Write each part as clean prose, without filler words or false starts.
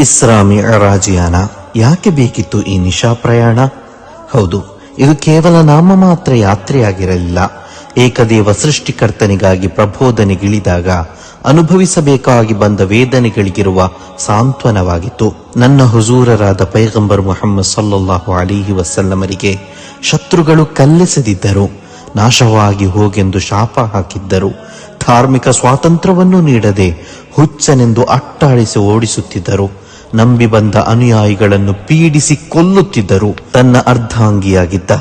ಇಸ್ರಾ ಮಿಅರಾಜಿಯಾನ ಯಾಕೆ ಬೇಕಿತ್ತು ಈ ನಿಶಾ ಪ್ರಯಾಣ? ಹೌದು, ಇದು ಕೇವಲ ನಾಮ ಮಾತ್ರ ಯಾತ್ರೆಯಾಗಿರಲಿಲ್ಲ. ಏಕದೇವ ಸೃಷ್ಟಿಕರ್ತನಿಗಾಗಿ ಪ್ರಬೋಧನೆಗಿಳಿದಾಗ ಅನುಭವಿಸಬೇಕಾಗಿ ಬಂದ ವೇದನೆಗಳಿಗಿರುವ ಸಾಂತ್ವನವಾಗಿತ್ತು. ನನ್ನ ಹುಜೂರರಾದ ಪೈಗಂಬರ್ ಮುಹಮ್ಮದ್ ಸಲ್ಲಲ್ಲಾಹು ಅಲೈಹಿ ವಸಲ್ಲಮರಿಗೆ ಶತ್ರುಗಳು ಕಲ್ಲೆಸೆದಿದ್ದರು, ನಾಶವಾಗಿ ಹೋಗೆಂದು ಶಾಪ ಹಾಕಿದ್ದರು, ಧಾರ್ಮಿಕ ಸ್ವಾತಂತ್ರ್ಯವನ್ನು ನೀಡದೆ ಹುಚ್ಚನೆಂದು ಅಟ್ಟಾಳಿಸಿ ಓಡಿಸುತ್ತಿದ್ದರು, ನಂಬಿ ಬಂದ ಅನುಯಾಯಿಗಳನ್ನು ಪೀಡಿಸಿ ಕೊಲ್ಲುತ್ತಿದ್ದರು. ತನ್ನ ಅರ್ಧಾಂಗಿಯಾಗಿದ್ದ,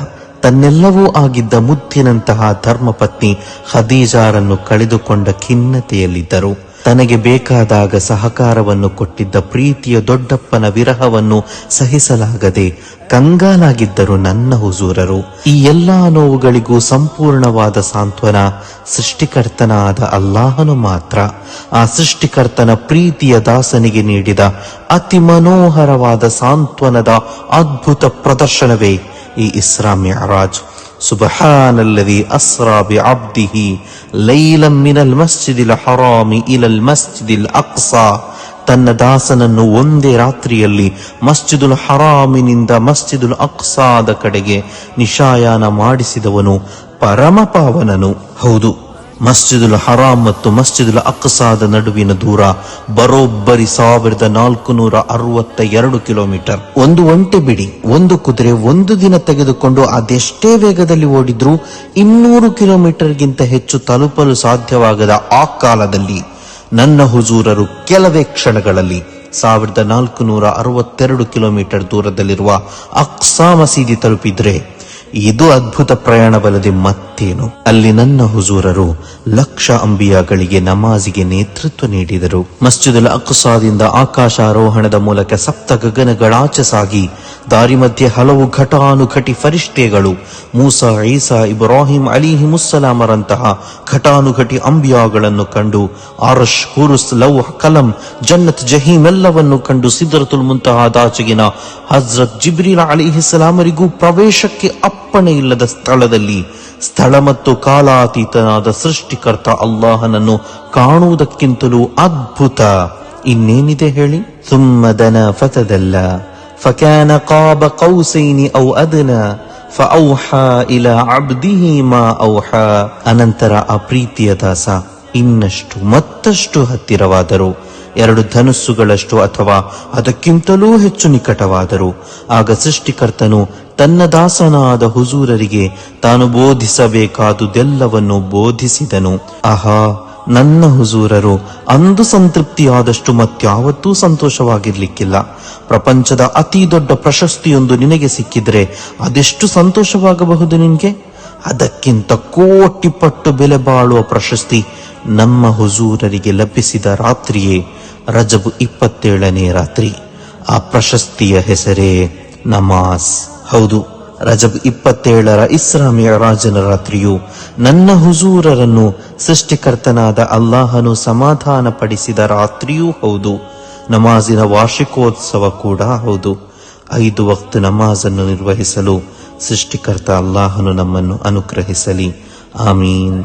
ತನ್ನೆಲ್ಲವೂ ಆಗಿದ್ದ ಮುದ್ದಿನಂತಹ ಧರ್ಮಪತ್ನಿ ಖದೀಜಾರನ್ನು ಕಳೆದುಕೊಂಡ ಖಿನ್ನತೆಯಲ್ಲಿದ್ದರು. ತನಗೆ ಬೇಕಾದಾಗ ಸಹಕಾರವನ್ನು ಕೊಟ್ಟಿದ್ದ ಪ್ರೀತಿಯ ದೊಡ್ಡಪ್ಪನ ವಿರಹವನ್ನು ಸಹಿಸಲಾಗದೆ ಕಂಗಾಲಾಗಿದ್ದರು ನನ್ನ ಹುಜೂರರು. ಈ ಎಲ್ಲಾ ನೋವುಗಳಿಗೂ ಸಂಪೂರ್ಣವಾದ ಸಾಂತ್ವನ ಸೃಷ್ಟಿಕರ್ತನಾದ ಅಲ್ಲಾಹನು ಮಾತ್ರ. ಆ ಸೃಷ್ಟಿಕರ್ತನ ಪ್ರೀತಿಯ ದಾಸನಿಗೆ ನೀಡಿದ ಅತಿ ಮನೋಹರವಾದ ಸಾಂತ್ವನದ ಅದ್ಭುತ ಪ್ರದರ್ಶನವೇ ಈ ಇಸ್ರಾ ಮಿಅರಾಜ್. ಸುಬ್ಹಾನಲ್ಲದಿ ಅಸ್ರಾ ಬಿಅಬ್ದಿಹಿ ಲೈಲಂ ಮಿನಲ್ ಮಸ್ಜಿದಿಲ್ ಹರಾಮಿ ಇಲಲ್ ಮಸ್ಜಿದಿಲ್ ಅಕ್ಸಾ. ತನ್ನ ದಾಸನನ್ನು ಒಂದೇ ರಾತ್ರಿಯಲ್ಲಿ ಮಸ್ಜಿದುಲ್ ಹರಾಮಿನಿಂದ ಮಸ್ಜಿದುಲ್ ಅಕ್ಸಾದ ಕಡೆಗೆ ನಿಶಾಯಾನ ಮಾಡಿಸಿದವನು ಪರಮ ಪಾವನನು. ಹೌದು, ಮಸ್ಜಿದುಲ್ ಹರಾಮ್ ಮತ್ತು ಮಸ್ಜಿದುಲ್ ಅಕ್ಸಾದ ನಡುವಿನ ದೂರ ಬರೋಬ್ಬರಿ 1462 ಕಿಲೋಮೀಟರ್. ಒಂದು ಒಂಟೆ ಬಿಡಿ, ಒಂದು ಕುದುರೆ ಒಂದು ದಿನ ತೆಗೆದುಕೊಂಡು ಅದೆಷ್ಟೇ ವೇಗದಲ್ಲಿ ಓಡಿದ್ರೂ 200 ಕಿಲೋಮೀಟರ್ಗಿಂತ ಹೆಚ್ಚು ತಲುಪಲು ಸಾಧ್ಯವಾಗದ ಆ ಕಾಲದಲ್ಲಿ ನನ್ನ ಹುಜೂರರು ಕೆಲವೇ ಕ್ಷಣಗಳಲ್ಲಿ 1462 ಕಿಲೋಮೀಟರ್ ದೂರದಲ್ಲಿರುವ ಅಕ್ಸಾ ಮಸೀದಿ ತಲುಪಿದ್ರೆ ಇದು ಅದ್ಭುತ ಪ್ರಯಾಣವಲ್ಲದೆ ಮತ್ತೇನು. ಅಲ್ಲಿ ನನ್ನ ಹುಜೂರರು ಲಕ್ಷ ಅಂಬಿಯಾಗಳಿಗೆ ನಮಾಜಿಗೆ ನೇತೃತ್ವ ನೀಡಿದರು. ಮಸ್ಜಿದುಲ್ ಅಕ್ಸಾದಿಂದ ಆಕಾಶಾರೋಹಣದ ಮೂಲಕ ಸಪ್ತ ಗಗನಗಳಾಚೆ ಸಾಗಿ ದಾರಿ ಮಧ್ಯೆ ಹಲವು ಘಟಾನುಘಟಿ ಫರಿಷ್ಠೆಗಳು, ಮೂಸಾ, ಈಸಾ, ಇಬ್ರಾಹಿಂ ಅಲಿಹಿಮುಸ್ಸಲಾಮರಂತಹ ಘಟಾನುಘಟಿ ಅಂಬಿಯಾಗಳನ್ನು ಕಂಡು ಅರ್ಶ್, ಕುರ್ಸ್, ಲೌಹ್, ಕಲಂ, ಜನ್ನತ್, ಜಹೀಮ್ ಎಲ್ಲವನ್ನು ಕಂಡು ಸಿದ್ರತುಲ್ ಮುಂತಹಾದಾಚೆಗಿನ ಹಜ್ರತ್ ಜಿಬ್ರೀಲ್ ಅಲಿಹಿಸ್ಸಲಾಮರಿಗೂ ಪ್ರವೇಶಕ್ಕೆ ಅಪ್ಪಣೆ ಇಲ್ಲದ ಸ್ಥಳದಲ್ಲಿ ಸ್ಥಳ ಮತ್ತು ಕಾಲಾತೀತನಾದ ಸೃಷ್ಟಿಕರ್ತ ಅಲ್ಲಾಹನನ್ನು ಕಾಣುವುದಕ್ಕಿಂತಲೂ ಅದ್ಭುತ ಇನ್ನೇನಿದೆ ಹೇಳಿ? ಸುಮ್ಮದನ ಫತದಲ್ಲ ಫಕಾನ ಕಾಬ ಕೌಸೈನಿ ಔ ಅದ್ನಾ ಫಔಹಾ ಇಲಾ ಅಬ್ದಿಹಿ ಮಾ ಔಹಾ. ಅನಂತರ ಆ ಪ್ರೀತಿಯ ದಾಸ ಇನ್ನಷ್ಟು ಮತ್ತಷ್ಟು ಹತ್ತಿರವಾದರು, 2 ಧನುಸ್ಸುಗಳಷ್ಟು ಅಥವಾ ಅದಕ್ಕಿಂತಲೂ ಹೆಚ್ಚು ನಿಕಟವಾದರು. ಆಗ ಸೃಷ್ಟಿಕರ್ತನು ತನ್ನ ದಾಸನಾದ ಹುಜೂರರಿಗೆ ತಾನು ಬೋಧಿಸಬೇಕಾದುದೆಲ್ಲವನ್ನು ಬೋಧಿಸಿದನು. ಆಹಾ, ನನ್ನ ಹುಜೂರರು ಅಂದು ಸಂತೃಪ್ತಿಯಾದಷ್ಟು ಮತ್ಯಾವತ್ತೂ ಸಂತೋಷವಾಗಿರ್ಲಿಕ್ಕಿಲ್ಲ. ಪ್ರಪಂಚದ ಅತಿ ದೊಡ್ಡ ಪ್ರಶಸ್ತಿಯೊಂದು ನಿನಗೆ ಸಿಕ್ಕಿದ್ರೆ ಅದೆಷ್ಟು ಸಂತೋಷವಾಗಬಹುದು ನಿನ್ಗೆ? ಅದಕ್ಕಿಂತ ಕೋಟಿ ಪಟ್ಟು ಬೆಲೆ ಬಾಳುವ ಪ್ರಶಸ್ತಿ ನಮ್ಮ ಹುಜೂರರಿಗೆ ಲಭಿಸಿದ ರಾತ್ರಿಯೇ ರಜಬ್ 27ನೇ ರಾತ್ರಿ. ಆ ಪ್ರಶಸ್ತಿಯ ಹೆಸರೇ ನಮಾಜ್. ಹೌದು, ರಜಬ್ 27ರ ಇಸ್ರಾ ಮಿಅರಾಜನ ರಾತ್ರಿಯು ನನ್ನ ಹುಜೂರರನ್ನು ಸೃಷ್ಟಿಕರ್ತನಾದ ಅಲ್ಲಾಹನು ಸಮಾಧಾನ ಪಡಿಸಿದ ರಾತ್ರಿಯೂ ಹೌದು, ನಮಾಜಿನ ವಾರ್ಷಿಕೋತ್ಸವ ಕೂಡ ಹೌದು. 5 ವಕ್ತ್ ನಮಾಜನ್ನು ನಿರ್ವಹಿಸಲು ಸೃಷ್ಟಿಕರ್ತ ಅಲ್ಲಾಹನು ನಮ್ಮನ್ನು ಅನುಗ್ರಹಿಸಲಿ. ಆಮೀನ್.